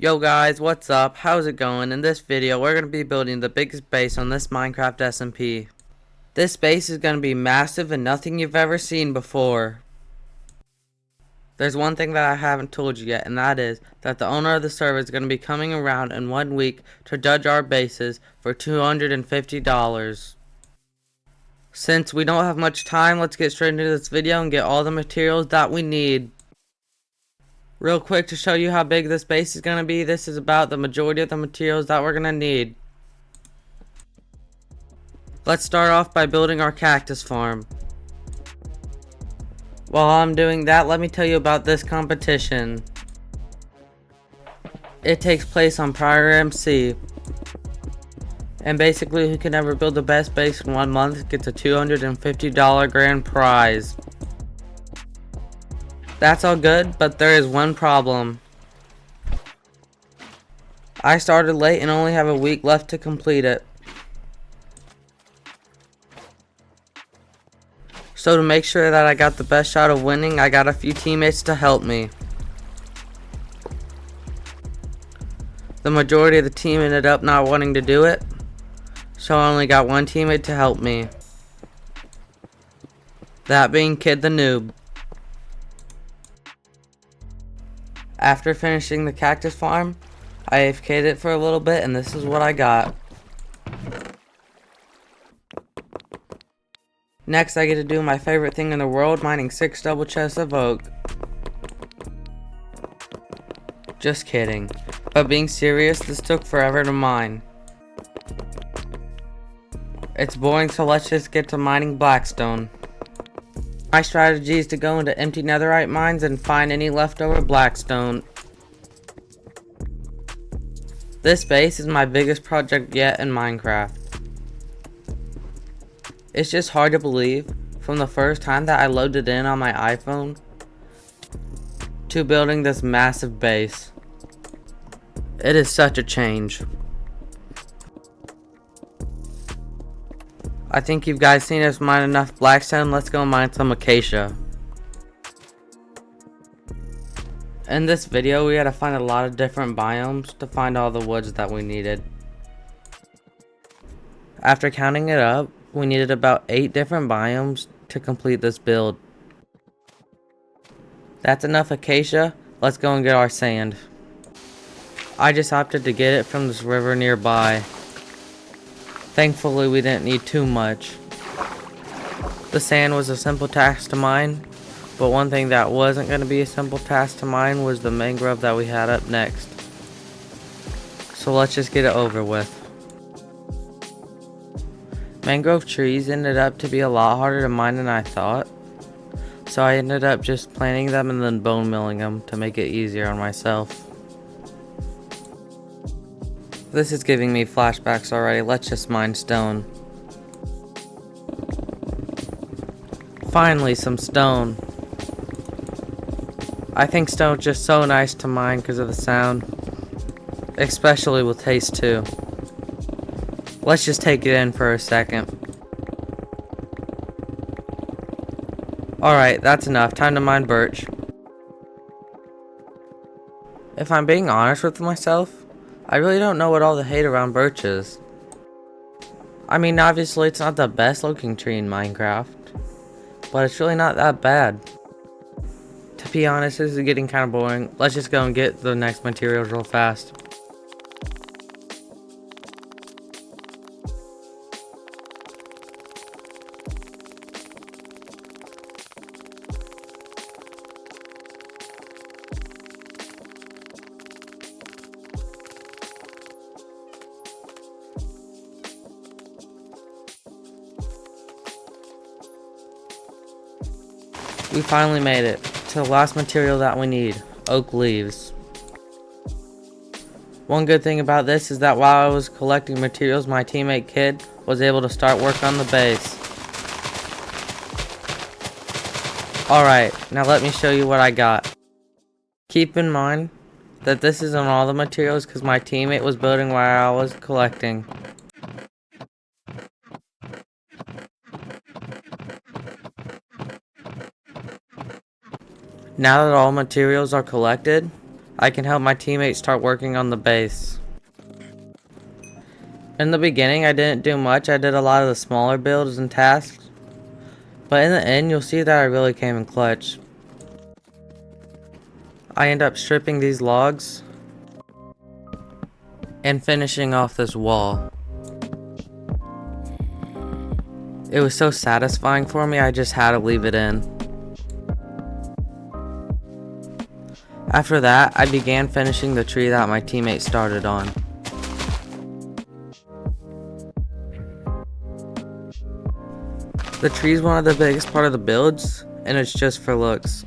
Yo guys, what's up? How's it going? In this video, we're going to be building the biggest base on this Minecraft SMP. This base is going to be massive and nothing you've ever seen before. There's one thing that I haven't told you yet, and that is that the owner of the server is going to be coming around in 1 week to judge our bases for $250. Since we don't have much time, let's get straight into this video and get all the materials that we need. Real quick to show you how big this base is going to be, this is about the majority of the materials that we're going to need. Let's start off by building our cactus farm. While I'm doing that, let me tell you about this competition. It takes place on PryorMC. And basically, who can ever build the best base in 1 month gets a $250 grand prize. That's all good, but there is one problem. I started late and only have a week left to complete it. So to make sure that I got the best shot of winning, I got a few teammates to help me. The majority of the team ended up not wanting to do it, so I only got one teammate to help me. That being Kid the Noob. After finishing the cactus farm, I AFK'd it for a little bit and this is what I got. Next I get to do my favorite thing in the world, mining 6 double chests of oak. Just kidding. But being serious, this took forever to mine. It's boring, so let's just get to mining blackstone. My strategy is to go into empty netherite mines and find any leftover blackstone. This base is my biggest project yet in Minecraft. It's just hard to believe, from the first time that I loaded in on my iPhone to building this massive base. It is such a change. I think you guys seen us mine enough blackstone, let's go mine some acacia. In this video we had to find a lot of different biomes to find all the woods that we needed. After counting it up, we needed about 8 different biomes to complete this build. That's enough acacia, let's go and get our sand. I just opted to get it from this river nearby. Thankfully we didn't need too much. The sand was a simple task to mine, but one thing that wasn't going to be a simple task to mine was the mangrove that we had up next. So let's just get it over with. Mangrove trees ended up to be a lot harder to mine than I thought, so I ended up just planting them and then bone milling them to make it easier on myself. This is giving me flashbacks already, let's just mine stone. Finally, some stone. I think stone's just so nice to mine because of the sound, especially with taste too. Let's just take it in for a second. Alright, that's enough, time to mine birch. If I'm being honest with myself, I really don't know what all the hate around birch is. I mean, obviously it's not the best looking tree in Minecraft, but it's really not that bad. To be honest, this is getting kind of boring. Let's just go and get the next materials real fast. We finally made it to the last material that we need, oak leaves. One good thing about this is that while I was collecting materials, my teammate Kid was able to start work on the base. Alright, now let me show you what I got. Keep in mind that this isn't all the materials because my teammate was building while I was collecting. Now that all materials are collected, I can help my teammates start working on the base. In the beginning, I didn't do much. I did a lot of the smaller builds and tasks. But in the end, you'll see that I really came in clutch. I end up stripping these logs and finishing off this wall. It was so satisfying for me, I just had to leave it in. After that, I began finishing the tree that my teammate started on. The tree is one of the biggest part of the builds, and it's just for looks.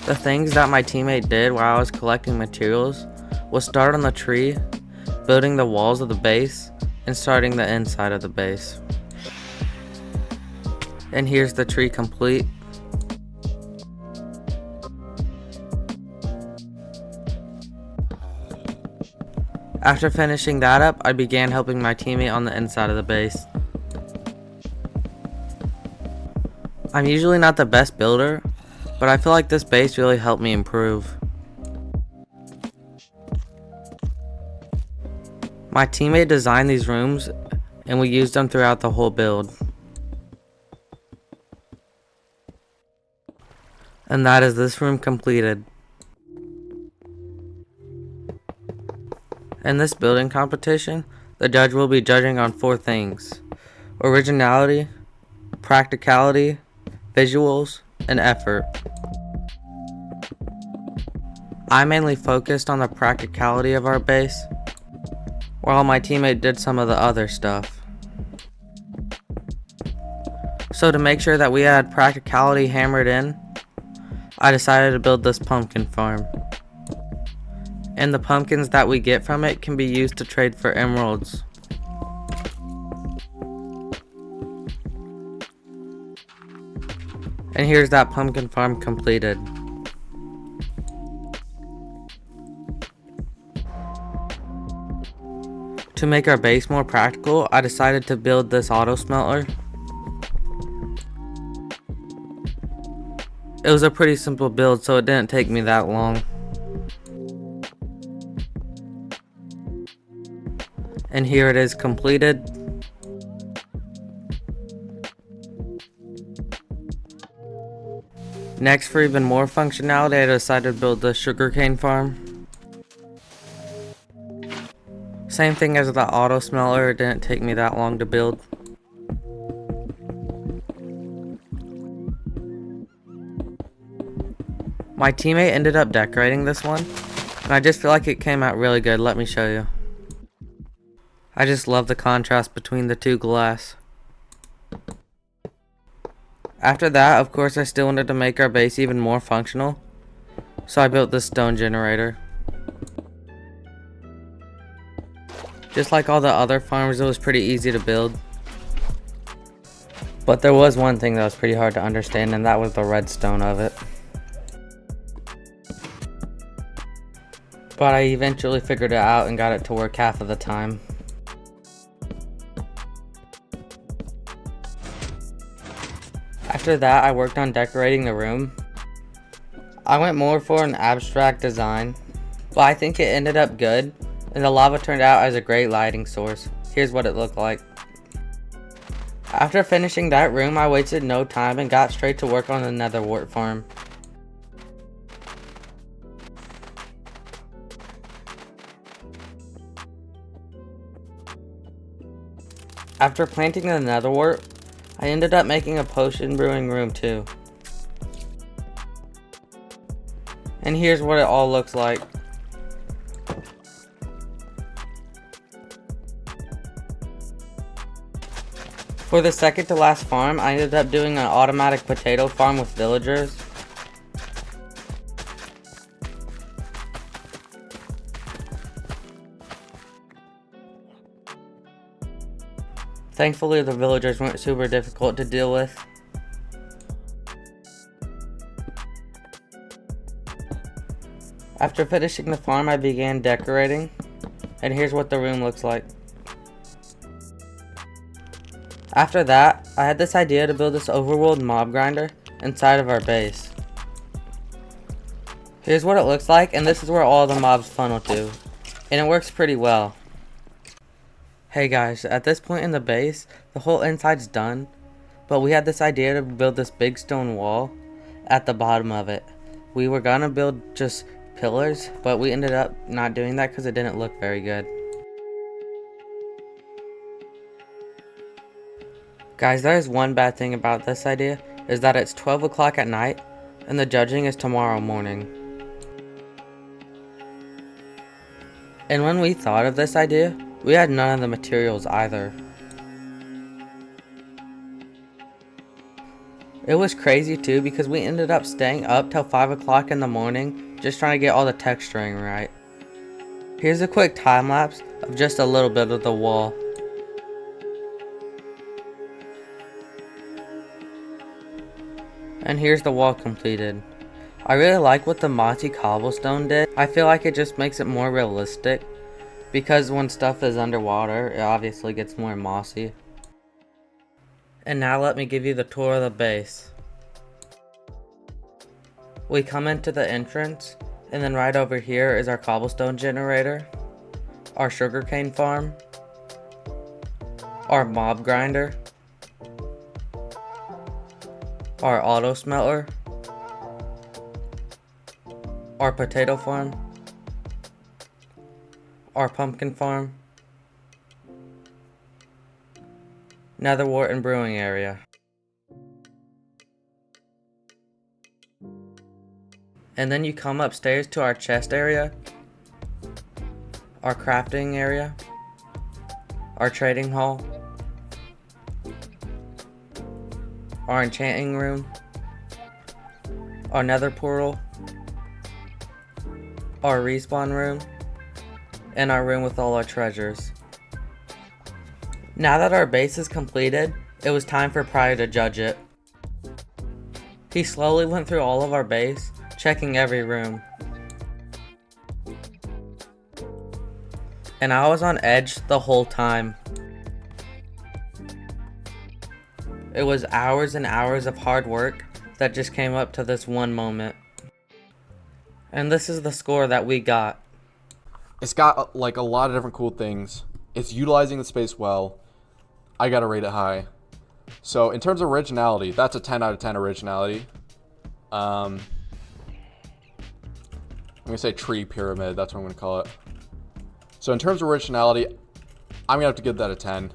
The things that my teammate did while I was collecting materials was start on the tree, building the walls of the base, and starting the inside of the base. And here's the tree complete. After finishing that up, I began helping my teammate on the inside of the base. I'm usually not the best builder, but I feel like this base really helped me improve. My teammate designed these rooms and we used them throughout the whole build. And that is this room completed. In this building competition, the judge will be judging on 4 things: originality, practicality, visuals, and effort. I mainly focused on the practicality of our base, while my teammate did some of the other stuff. So to make sure that we had practicality hammered in, I decided to build this pumpkin farm. And the pumpkins that we get from it can be used to trade for emeralds. And here's that pumpkin farm completed. To make our base more practical, I decided to build this auto smelter. It was a pretty simple build, so it didn't take me that long. And here it is completed. Next, for even more functionality, I decided to build the sugarcane farm. Same thing as the auto smelter, it didn't take me that long to build. My teammate ended up decorating this one, and I just feel like it came out really good. Let me show you. I just love the contrast between the two glass. After that, of course, I still wanted to make our base even more functional, so I built this stone generator. Just like all the other farms, it was pretty easy to build. But there was one thing that was pretty hard to understand, and that was the redstone of it. But I eventually figured it out and got it to work half of the time. After that, I worked on decorating the room. I went more for an abstract design, but I think it ended up good, and the lava turned out as a great lighting source. Here's what it looked like. After finishing that room, I wasted no time and got straight to work on the nether wart farm. After planting the nether wart, I ended up making a potion brewing room too. And here's what it all looks like. For the second to last farm, I ended up doing an automatic potato farm with villagers. Thankfully, the villagers weren't super difficult to deal with. After finishing the farm, I began decorating, and here's what the room looks like. After that, I had this idea to build this overworld mob grinder inside of our base. Here's what it looks like, and this is where all the mobs funnel to. And it works pretty well. Hey guys, at this point in the base, the whole inside's done. But we had this idea to build this big stone wall at the bottom of it. We were gonna build just pillars, but we ended up not doing that because it didn't look very good. Guys, there is one bad thing about this idea, is that it's 12 o'clock at night, and the judging is tomorrow morning. And when we thought of this idea, we had none of the materials either. It was crazy too because we ended up staying up till 5 o'clock in the morning just trying to get all the texturing right. Here's a quick time lapse of just a little bit of the wall. And here's the wall completed. I really like what the mossy cobblestone did. I feel like it just makes it more realistic because when stuff is underwater, it obviously gets more mossy. And now let me give you the tour of the base. We come into the entrance, and then right over here is our cobblestone generator, our sugarcane farm, our mob grinder, our auto smelter, our potato farm, our pumpkin farm, netherwort and brewing area. And then you come upstairs to our chest area, our crafting area, our trading hall, our enchanting room, our nether portal, our respawn room, and our room with all our treasures. Now that our base is completed, it was time for Pryor to judge it. He slowly went through all of our base, checking every room. And I was on edge the whole time. It was hours and hours of hard work that just came up to this one moment. And this is the score that we got. It's got like a lot of different cool things. It's utilizing the space well. I gotta rate it high. So in terms of originality, that's a 10 out of 10 originality. I'm gonna say tree pyramid, that's what I'm gonna call it. So in terms of originality, I'm gonna have to give that a 10.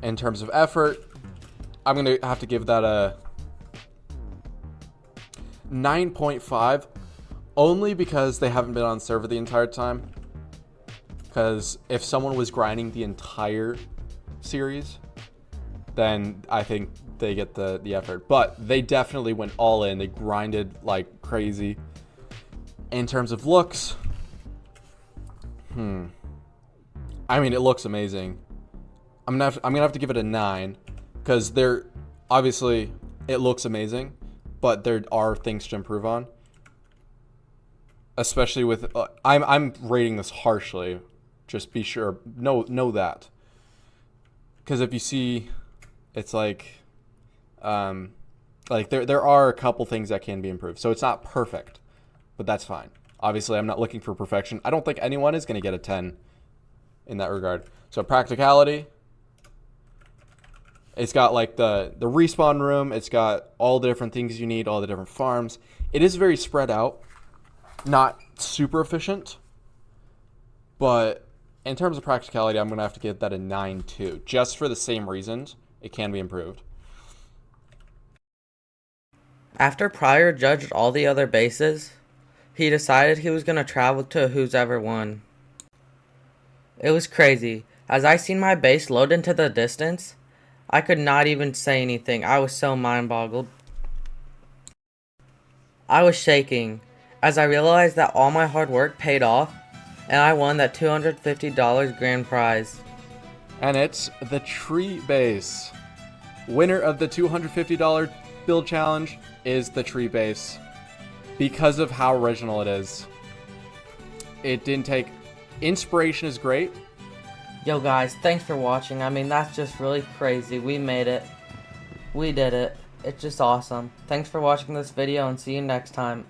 In terms of effort, I'm gonna have to give that a 9.5, only because they haven't been on server the entire time. Because if someone was grinding the entire series, then I think they get the effort. But they definitely went all in. They grinded like crazy. In terms of looks, I mean, it looks amazing. I'm gonna have to give it a 9, because there obviously it looks amazing, but there are things to improve on. Especially with I'm rating this harshly. Just be sure, know that. Because if you see, it's like there are a couple things that can be improved. So it's not perfect, but that's fine. Obviously, I'm not looking for perfection. I don't think anyone is going to get a 10 in that regard. So practicality, it's got like the respawn room. It's got all the different things you need, all the different farms. It is very spread out, not super efficient, but in terms of practicality, I'm going to have to give that a 9 too, just for the same reasons. It can be improved. After Pryor judged all the other bases, he decided he was going to travel to Who's Ever Won. It was crazy. As I seen my base load into the distance, I could not even say anything. I was so mind-boggled. I was shaking as I realized that all my hard work paid off, and I won that $250 grand prize. And it's the tree base. Winner of the $250 build challenge is the tree base, because of how original it is. It didn't take... Inspiration is great. Yo guys, thanks for watching. I mean, that's just really crazy. We made it. We did it. It's just awesome. Thanks for watching this video and see you next time.